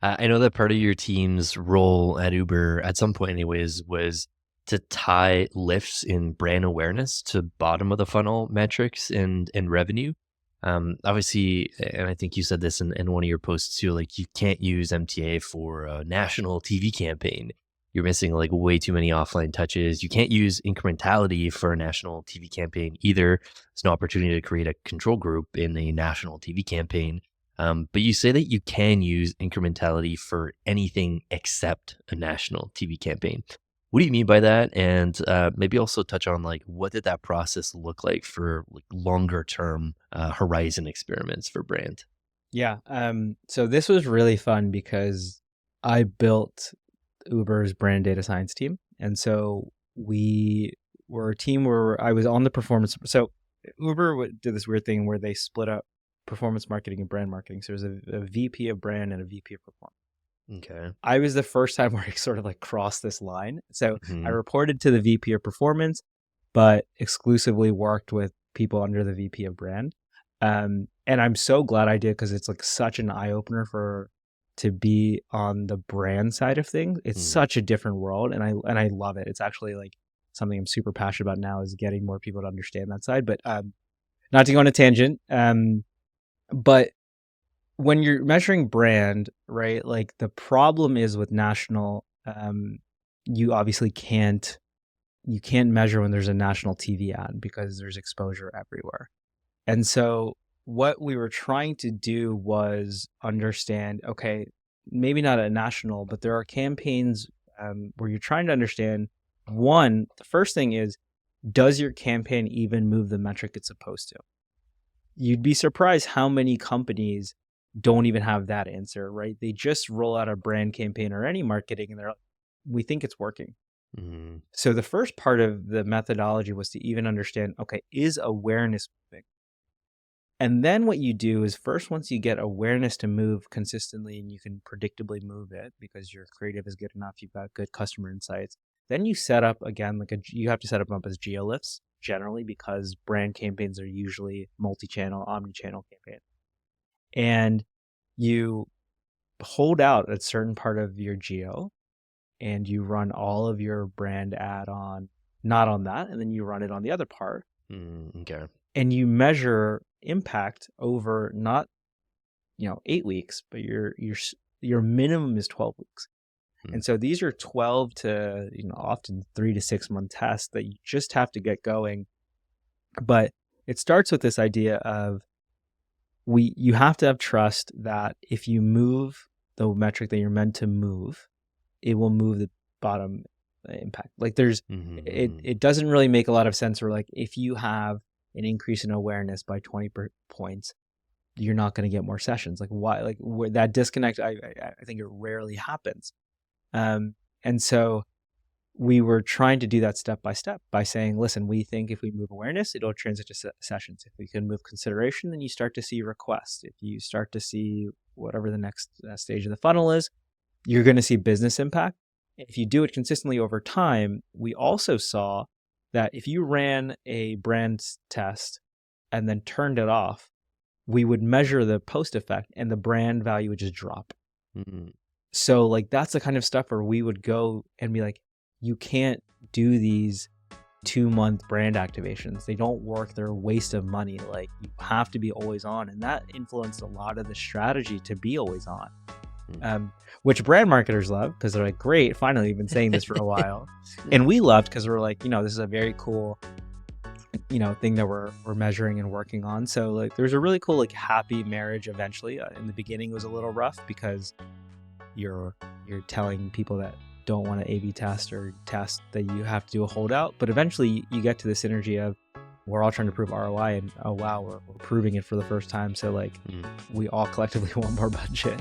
I know that part of your team's role at Uber, at some point anyways, was to tie lifts in brand awareness to bottom of the funnel metrics and revenue. Obviously, and I think you said this in one of your posts too, like you can't use MTA for a national TV campaign. You're missing like way too many offline touches. You can't use incrementality for a national TV campaign either. It's an opportunity to create a control group in a national TV campaign. But you say that you can use incrementality for anything except a national TV campaign. What do you mean by that? And maybe also touch on like what did that process look like for like longer term horizon experiments for brand? Yeah. So this was really fun because I built Uber's brand data science team. And so we were a team where I was on the performance. So Uber did this weird thing where they split up performance marketing and brand marketing. So there's a VP of brand and a VP of performance. Okay. I was the first time where I sort of like crossed this line. So I Hmm. reported to the VP of performance, but exclusively worked with people under the VP of brand. And I'm so glad I did because it's like such an eye opener to be on the brand side of things. It's Hmm. such a different world, and I love it. It's actually like something I'm super passionate about now is getting more people to understand that side. But not to go on a tangent, but when you're measuring brand, right? Like the problem is with national, you obviously you can't measure when there's a national TV ad because there's exposure everywhere. And so what we were trying to do was understand, okay, maybe not a national, but there are campaigns where you're trying to understand one, the first thing is, does your campaign even move the metric it's supposed to? You'd be surprised how many companies don't even have that answer, right? They just roll out a brand campaign or any marketing and they're like, we think it's working. Hmm. So the first part of the methodology was to even understand, okay, is awareness moving? And then what you do is first, once you get awareness to move consistently and you can predictably move it because your creative is good enough, you've got good customer insights, then you set up again, you have to set them up as geolifts generally because brand campaigns are usually multi-channel, omni-channel campaigns. And you hold out a certain part of your geo and you run all of your brand ad on, not on that, and then you run it on the other part. Okay. And you measure impact over not 8 weeks, but your minimum is 12 weeks. Hmm. And so these are 12 to often 3 to 6 month tests that you just have to get going. But it starts with this idea of you have to have trust that if you move the metric that you're meant to move, it will move the bottom impact. Like it doesn't really make a lot of sense where like if you have an increase in awareness by 20 points, you're not going to get more sessions. Like why? Like where that disconnect, I think it rarely happens. And so we were trying to do that step by step by saying, listen, we think if we move awareness, it'll transit to sessions. If we can move consideration, then you start to see requests. If you start to see whatever the next stage of the funnel is, you're going to see business impact. If you do it consistently over time, we also saw that if you ran a brand test and then turned it off, we would measure the post effect and the brand value would just drop. Hmm. So like that's the kind of stuff where we would go and be like, you can't do these 2-month brand activations. They don't work. They're a waste of money. Like you have to be always on. And that influenced a lot of the strategy to be always on. Which brand marketers love because they're like, great, finally, you've been saying this for a while. And we loved because we're like, this is a very cool, thing that we're measuring and working on. So like, there's a really cool, like happy marriage eventually. In the beginning, it was a little rough because you're telling people that don't want to A/B test or test that you have to do a holdout. But eventually you get to this synergy of we're all trying to prove ROI and oh wow, we're proving it for the first time. So like we all collectively want more budget.